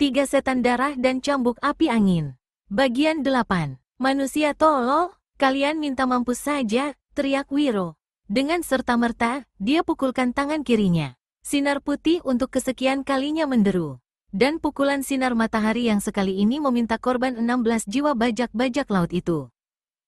3 Setan Darah dan Cambuk Api Angin. Bagian 8. Manusia tolol, kalian minta mampus saja, teriak Wiro. Dengan serta-merta, dia pukulkan tangan kirinya. Sinar putih untuk kesekian kalinya menderu. Dan pukulan sinar matahari yang sekali ini meminta korban 16 jiwa bajak-bajak laut itu.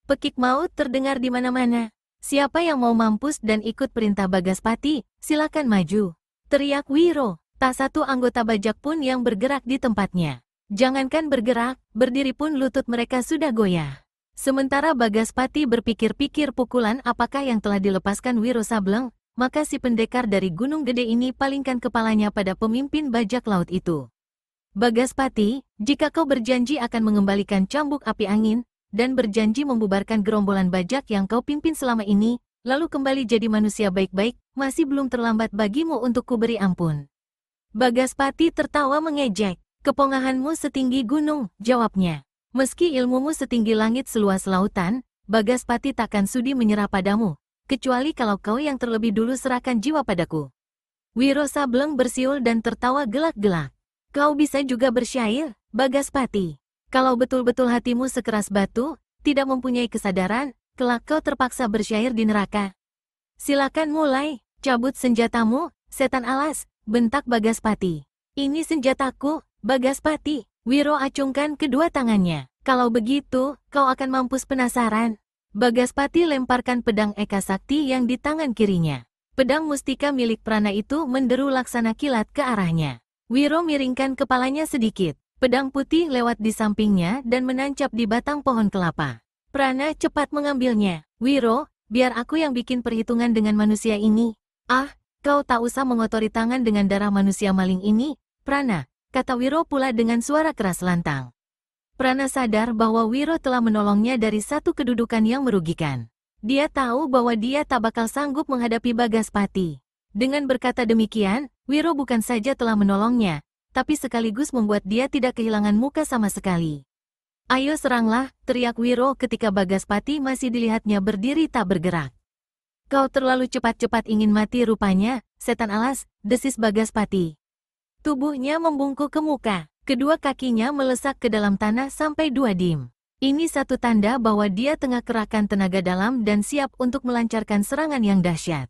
Pekik maut terdengar di mana-mana. Siapa yang mau mampus dan ikut perintah Bagaspati, silakan maju, teriak Wiro. Tak satu anggota bajak pun yang bergerak di tempatnya. Jangankan bergerak, berdiri pun lutut mereka sudah goyah. Sementara Bagaspati berpikir-pikir pukulan apakah yang telah dilepaskan Wiro Sableng, maka si pendekar dari Gunung Gede ini palingkan kepalanya pada pemimpin bajak laut itu. Bagaspati, jika kau berjanji akan mengembalikan cambuk api angin, dan berjanji membubarkan gerombolan bajak yang kau pimpin selama ini, lalu kembali jadi manusia baik-baik, masih belum terlambat bagimu untuk kuberi ampun. Bagaspati tertawa mengejek. Kepongahanmu setinggi gunung, jawabnya. Meski ilmumu setinggi langit seluas lautan, Bagaspati takkan sudi menyerah padamu, kecuali kalau kau yang terlebih dulu serahkan jiwa padaku. Wiro Sableng bersiul dan tertawa gelak-gelak. Kau bisa juga bersyair, Bagaspati. Kalau betul-betul hatimu sekeras batu, tidak mempunyai kesadaran, kelak kau terpaksa bersyair di neraka. Silakan mulai, cabut senjatamu, setan alas, bentak Bagaspati. Ini senjataku, Bagaspati. Wiro acungkan kedua tangannya. Kalau begitu, kau akan mampus penasaran. Bagaspati lemparkan pedang Eka Sakti yang di tangan kirinya. Pedang mustika milik Prana itu menderu laksana kilat ke arahnya. Wiro miringkan kepalanya sedikit. Pedang putih lewat di sampingnya dan menancap di batang pohon kelapa. Prana cepat mengambilnya. Wiro, biar aku yang bikin perhitungan dengan manusia ini. Ah, kau tak usah mengotori tangan dengan darah manusia maling ini, Prana, kata Wiro pula dengan suara keras lantang. Prana sadar bahwa Wiro telah menolongnya dari satu kedudukan yang merugikan. Dia tahu bahwa dia tak bakal sanggup menghadapi Bagaspati. Dengan berkata demikian, Wiro bukan saja telah menolongnya, tapi sekaligus membuat dia tidak kehilangan muka sama sekali. Ayo seranglah, teriak Wiro ketika Bagaspati masih dilihatnya berdiri tak bergerak. Kau terlalu cepat-cepat ingin mati rupanya, setan alas, desis Bagaspati. Tubuhnya membungkuk ke muka, kedua kakinya melesak ke dalam tanah sampai 2 dim. Ini satu tanda bahwa dia tengah kerahkan tenaga dalam dan siap untuk melancarkan serangan yang dahsyat.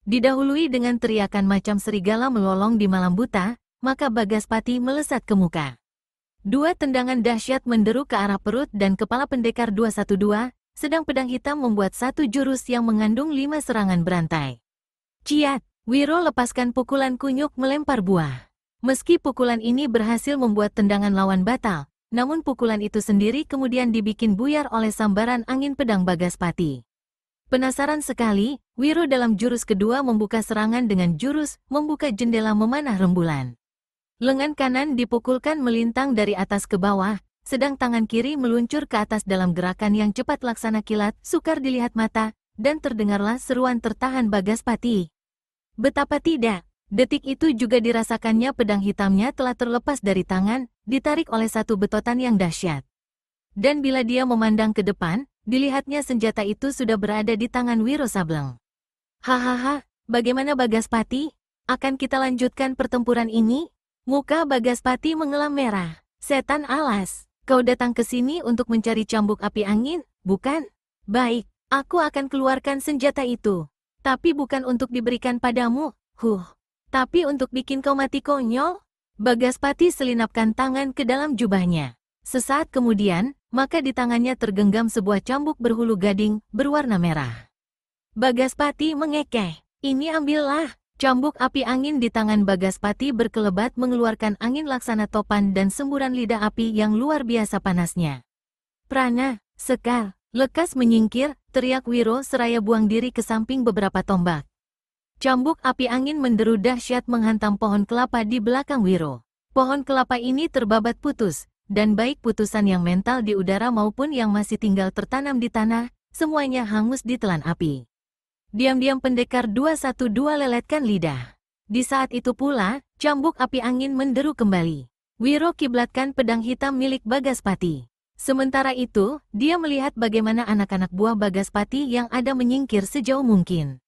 Didahului dengan teriakan macam serigala melolong di malam buta, maka Bagaspati melesat ke muka. 2 tendangan dahsyat menderu ke arah perut dan kepala pendekar 212, sedang pedang hitam membuat satu jurus yang mengandung 5 serangan berantai. Ciat, Wiro lepaskan pukulan kunyuk melempar buah. Meski pukulan ini berhasil membuat tendangan lawan batal, namun pukulan itu sendiri kemudian dibikin buyar oleh sambaran angin pedang Bagaspati. Penasaran sekali, Wiro dalam jurus kedua membuka serangan dengan jurus membuka jendela memanah rembulan. Lengan kanan dipukulkan melintang dari atas ke bawah, sedang tangan kiri meluncur ke atas dalam gerakan yang cepat laksana kilat, sukar dilihat mata, dan terdengarlah seruan tertahan Bagaspati. Betapa tidak, detik itu juga dirasakannya pedang hitamnya telah terlepas dari tangan, ditarik oleh satu betotan yang dahsyat. Dan bila dia memandang ke depan, dilihatnya senjata itu sudah berada di tangan Wiro Sableng. Hahaha, bagaimana Bagaspati? Akan kita lanjutkan pertempuran ini? Muka Bagaspati mengelam merah. Setan alas. Kau datang ke sini untuk mencari cambuk api angin, bukan? Baik, aku akan keluarkan senjata itu. Tapi bukan untuk diberikan padamu, tapi untuk bikin kau mati konyol. Bagaspati selinapkan tangan ke dalam jubahnya. Sesaat kemudian, maka di tangannya tergenggam sebuah cambuk berhulu gading, berwarna merah. Bagaspati mengekeh. Ini ambillah. Cambuk api angin di tangan Bagaspati berkelebat mengeluarkan angin laksana topan dan semburan lidah api yang luar biasa panasnya. Prana, Sekar, lekas menyingkir, teriak Wiro seraya buang diri ke samping beberapa tombak. Cambuk api angin menderu dahsyat menghantam pohon kelapa di belakang Wiro. Pohon kelapa ini terbabat putus, dan baik putusan yang mental di udara maupun yang masih tinggal tertanam di tanah, semuanya hangus ditelan api. Diam-diam pendekar 212 leletkan lidah. Di saat itu pula, cambuk api angin menderu kembali. Wiro kiblatkan pedang hitam milik Bagaspati. Sementara itu, dia melihat bagaimana anak-anak buah Bagaspati yang ada menyingkir sejauh mungkin.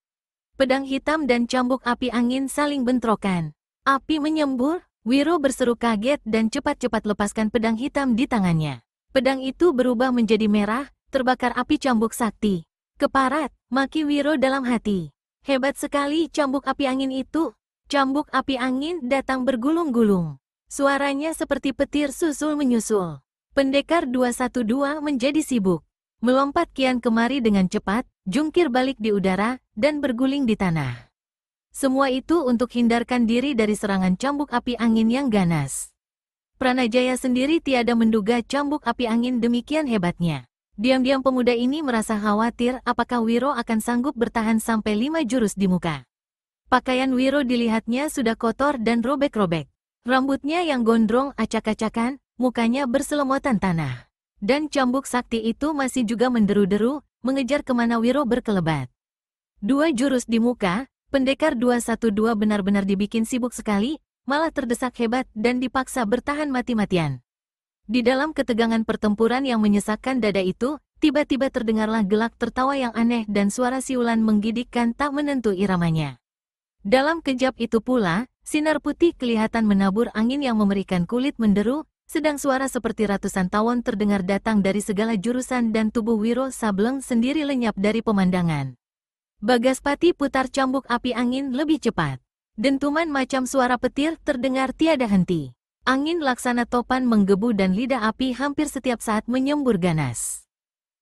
Pedang hitam dan cambuk api angin saling bentrokan. Api menyembur, Wiro berseru kaget dan cepat-cepat lepaskan pedang hitam di tangannya. Pedang itu berubah menjadi merah, terbakar api cambuk sakti. Keparat, maki Wiro dalam hati. Hebat sekali cambuk api angin itu. Cambuk api angin datang bergulung-gulung. Suaranya seperti petir susul menyusul. Pendekar 212 menjadi sibuk. Melompat kian kemari dengan cepat, jungkir balik di udara, dan berguling di tanah. Semua itu untuk hindarkan diri dari serangan cambuk api angin yang ganas. Pranajaya sendiri tiada menduga cambuk api angin demikian hebatnya. Diam-diam pemuda ini merasa khawatir apakah Wiro akan sanggup bertahan sampai 5 jurus di muka. Pakaian Wiro dilihatnya sudah kotor dan robek-robek. Rambutnya yang gondrong acak-acakan, mukanya berselemotan tanah. Dan cambuk sakti itu masih juga menderu-deru, mengejar kemana Wiro berkelebat. 2 jurus di muka, pendekar 212 benar-benar dibikin sibuk sekali, malah terdesak hebat dan dipaksa bertahan mati-matian. Di dalam ketegangan pertempuran yang menyesakkan dada itu, tiba-tiba terdengarlah gelak tertawa yang aneh dan suara siulan menggigitkan tak menentu iramanya. Dalam kejap itu pula, sinar putih kelihatan menabur angin yang memberikan kulit menderu, sedang suara seperti ratusan tawon terdengar datang dari segala jurusan dan tubuh Wiro Sableng sendiri lenyap dari pemandangan. Bagaspati putar cambuk api angin lebih cepat. Dentuman macam suara petir terdengar tiada henti. Angin laksana topan menggebu dan lidah api hampir setiap saat menyembur ganas.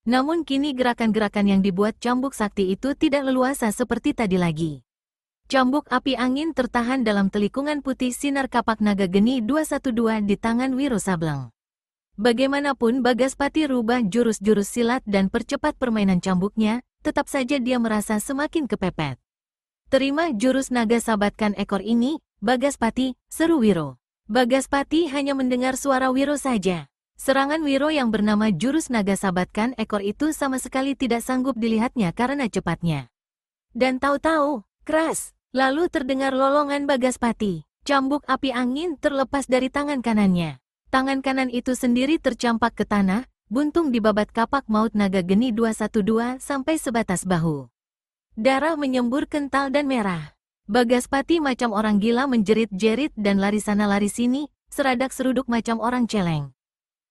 Namun kini gerakan-gerakan yang dibuat cambuk sakti itu tidak leluasa seperti tadi lagi. Cambuk api angin tertahan dalam telikungan putih sinar kapak naga geni 212 di tangan Wiro Sableng. Bagaimanapun Bagaspati rubah jurus-jurus silat dan percepat permainan cambuknya, tetap saja dia merasa semakin kepepet. Terima jurus naga sabatkan ekor ini, Bagaspati, seru Wiro. Bagaspati hanya mendengar suara Wiro saja. Serangan Wiro yang bernama jurus naga sabatkan ekor itu sama sekali tidak sanggup dilihatnya karena cepatnya. Dan tahu-tahu, keras. Lalu terdengar lolongan Bagaspati. Cambuk api angin terlepas dari tangan kanannya. Tangan kanan itu sendiri tercampak ke tanah, buntung di babat kapak maut naga geni 212 sampai sebatas bahu. Darah menyembur kental dan merah. Bagaspati macam orang gila menjerit-jerit dan lari sana lari sini, seradak seruduk macam orang celeng.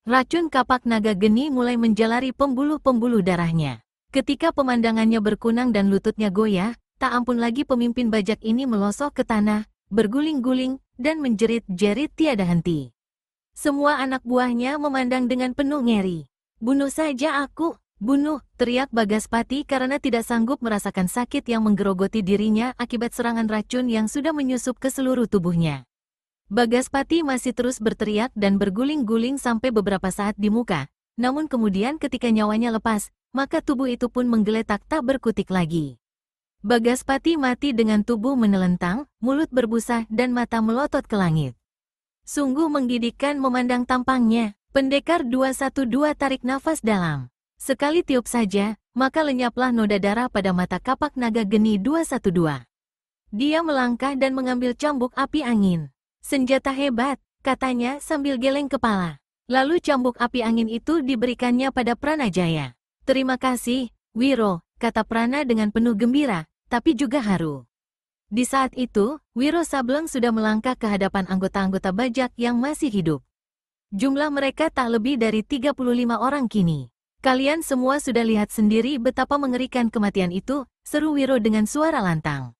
Racun kapak naga geni mulai menjalari pembuluh-pembuluh darahnya. Ketika pemandangannya berkunang dan lututnya goyah, tak ampun lagi pemimpin bajak ini melosok ke tanah, berguling-guling, dan menjerit-jerit tiada henti. Semua anak buahnya memandang dengan penuh ngeri. "Bunuh saja aku, bunuh!" teriak Bagaspati karena tidak sanggup merasakan sakit yang menggerogoti dirinya akibat serangan racun yang sudah menyusup ke seluruh tubuhnya. Bagaspati masih terus berteriak dan berguling-guling sampai beberapa saat di muka, namun kemudian ketika nyawanya lepas, maka tubuh itu pun menggeletak tak berkutik lagi. Bagaspati mati dengan tubuh menelentang, mulut berbusa dan mata melotot ke langit. Sungguh menggigitkan memandang tampangnya. Pendekar 212 tarik nafas dalam. Sekali tiup saja, maka lenyaplah noda darah pada mata kapak naga geni 212. Dia melangkah dan mengambil cambuk api angin. "Senjata hebat," katanya sambil geleng kepala. Lalu cambuk api angin itu diberikannya pada Pranajaya. "Terima kasih, Wiro," kata Prana dengan penuh gembira, tapi juga haru. Di saat itu, Wiro Sableng sudah melangkah ke hadapan anggota-anggota bajak yang masih hidup. Jumlah mereka tak lebih dari 35 orang kini. "Kalian semua sudah lihat sendiri betapa mengerikan kematian itu," seru Wiro dengan suara lantang.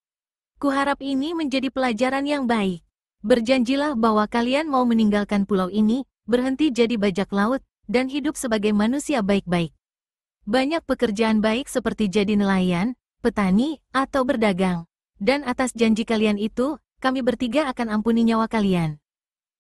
"Kuharap ini menjadi pelajaran yang baik. Berjanjilah bahwa kalian mau meninggalkan pulau ini, berhenti jadi bajak laut, dan hidup sebagai manusia baik-baik. Banyak pekerjaan baik seperti jadi nelayan, petani, atau berdagang. Dan atas janji kalian itu, kami bertiga akan ampuni nyawa kalian."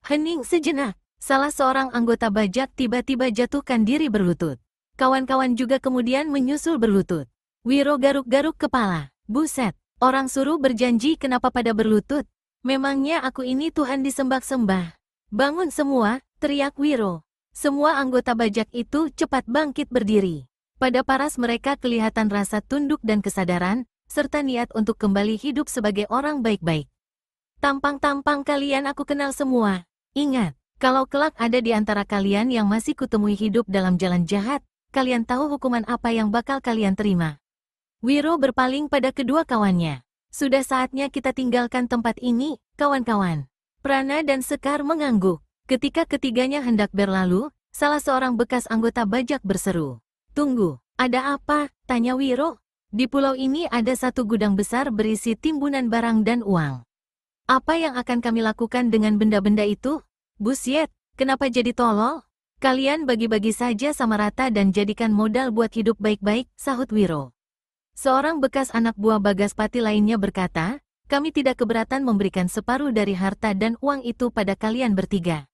Hening sejenak, salah seorang anggota bajak tiba-tiba jatuhkan diri berlutut. Kawan-kawan juga kemudian menyusul berlutut. Wiro garuk-garuk kepala. "Buset, orang suruh berjanji kenapa pada berlutut? Memangnya aku ini Tuhan disembah-sembah?" "Bangun semua," teriak Wiro. Semua anggota bajak itu cepat bangkit berdiri. Pada paras mereka kelihatan rasa tunduk dan kesadaran, serta niat untuk kembali hidup sebagai orang baik-baik. "Tampang-tampang kalian aku kenal semua. Ingat, kalau kelak ada di antara kalian yang masih kutemui hidup dalam jalan jahat, kalian tahu hukuman apa yang bakal kalian terima." Wiro berpaling pada kedua kawannya. "Sudah saatnya kita tinggalkan tempat ini, kawan-kawan." Prana dan Sekar mengangguk. Ketika ketiganya hendak berlalu, salah seorang bekas anggota bajak berseru. "Tunggu, ada apa?" tanya Wiro. "Di pulau ini ada satu gudang besar berisi timbunan barang dan uang. Apa yang akan kami lakukan dengan benda-benda itu?" "Busyet, kenapa jadi tolol? Kalian bagi-bagi saja sama rata dan jadikan modal buat hidup baik-baik," sahut Wiro. Seorang bekas anak buah Bagaspati lainnya berkata, "Kami tidak keberatan memberikan separuh dari harta dan uang itu pada kalian bertiga."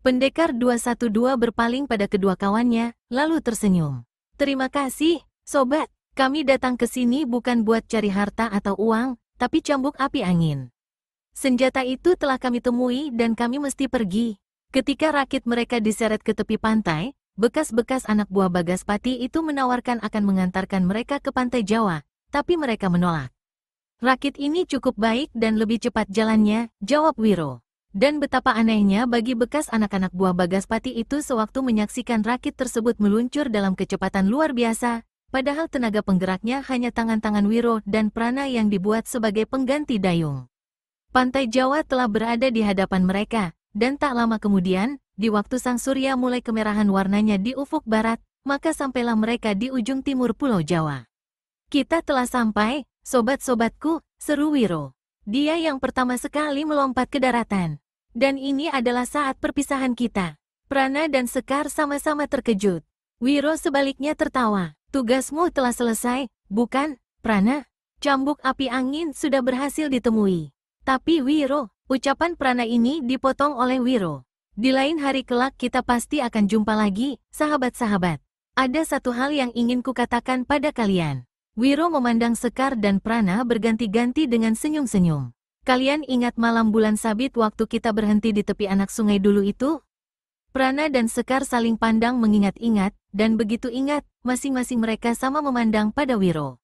Pendekar 212 berpaling pada kedua kawannya, lalu tersenyum. "Terima kasih, sobat. Kami datang ke sini bukan buat cari harta atau uang, tapi cambuk api angin. Senjata itu telah kami temui dan kami mesti pergi." Ketika rakit mereka diseret ke tepi pantai, bekas-bekas anak buah Bagaspati itu menawarkan akan mengantarkan mereka ke pantai Jawa, tapi mereka menolak. "Rakit ini cukup baik dan lebih cepat jalannya," jawab Wiro. Dan betapa anehnya bagi bekas anak-anak buah Bagaspati itu sewaktu menyaksikan rakit tersebut meluncur dalam kecepatan luar biasa, padahal tenaga penggeraknya hanya tangan-tangan Wiro dan Prana yang dibuat sebagai pengganti dayung. Pantai Jawa telah berada di hadapan mereka, dan tak lama kemudian, di waktu sang surya mulai kemerahan warnanya di ufuk barat, maka sampailah mereka di ujung timur Pulau Jawa. "Kita telah sampai, sobat-sobatku," seru Wiro. Dia yang pertama sekali melompat ke daratan. "Dan ini adalah saat perpisahan kita." Prana dan Sekar sama-sama terkejut. Wiro sebaliknya tertawa. "Tugasmu telah selesai, bukan, Prana? Cambuk api angin sudah berhasil ditemui." "Tapi Wiro," ucapan Prana ini dipotong oleh Wiro. "Di lain hari kelak kita pasti akan jumpa lagi, sahabat-sahabat. Ada satu hal yang ingin kukatakan pada kalian." Wiro memandang Sekar dan Prana berganti-ganti dengan senyum-senyum. "Kalian ingat malam bulan sabit waktu kita berhenti di tepi anak sungai dulu itu?" Prana dan Sekar saling pandang mengingat-ingat, dan begitu ingat, masing-masing mereka sama memandang pada Wiro.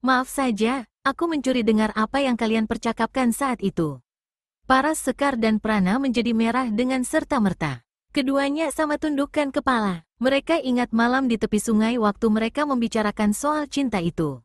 "Maaf saja, aku mencuri dengar apa yang kalian percakapkan saat itu." Paras Sekar dan Prana menjadi merah dengan serta-merta. Keduanya sama tundukkan kepala. Mereka ingat malam di tepi sungai waktu mereka membicarakan soal cinta itu.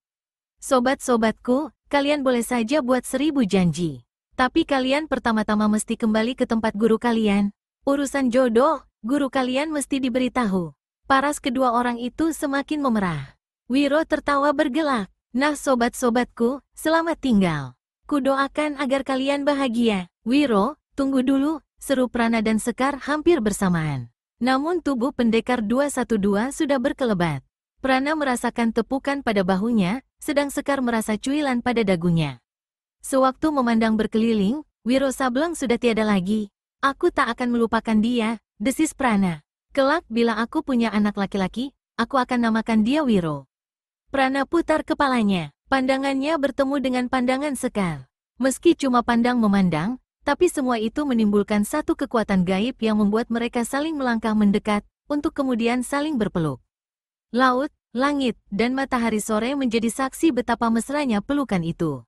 "Sobat-sobatku, kalian boleh saja buat 1000 janji. Tapi kalian pertama-tama mesti kembali ke tempat guru kalian. Urusan jodoh, guru kalian mesti diberitahu." Paras kedua orang itu semakin memerah. Wiro tertawa bergelak. "Nah sobat-sobatku, selamat tinggal. Kudoakan agar kalian bahagia." "Wiro, tunggu dulu," seru Prana dan Sekar hampir bersamaan. Namun tubuh pendekar 212 sudah berkelebat. Prana merasakan tepukan pada bahunya, sedang Sekar merasa cuilan pada dagunya. Sewaktu memandang berkeliling, Wiro Sableng sudah tiada lagi. "Aku tak akan melupakan dia," desis Prana. "Kelak bila aku punya anak laki-laki, aku akan namakan dia Wiro." Prana putar kepalanya. Pandangannya bertemu dengan pandangan Sekar. Meski cuma pandang memandang, tapi semua itu menimbulkan satu kekuatan gaib yang membuat mereka saling melangkah mendekat, untuk kemudian saling berpeluk. Laut, langit, dan matahari sore menjadi saksi betapa mesranya pelukan itu.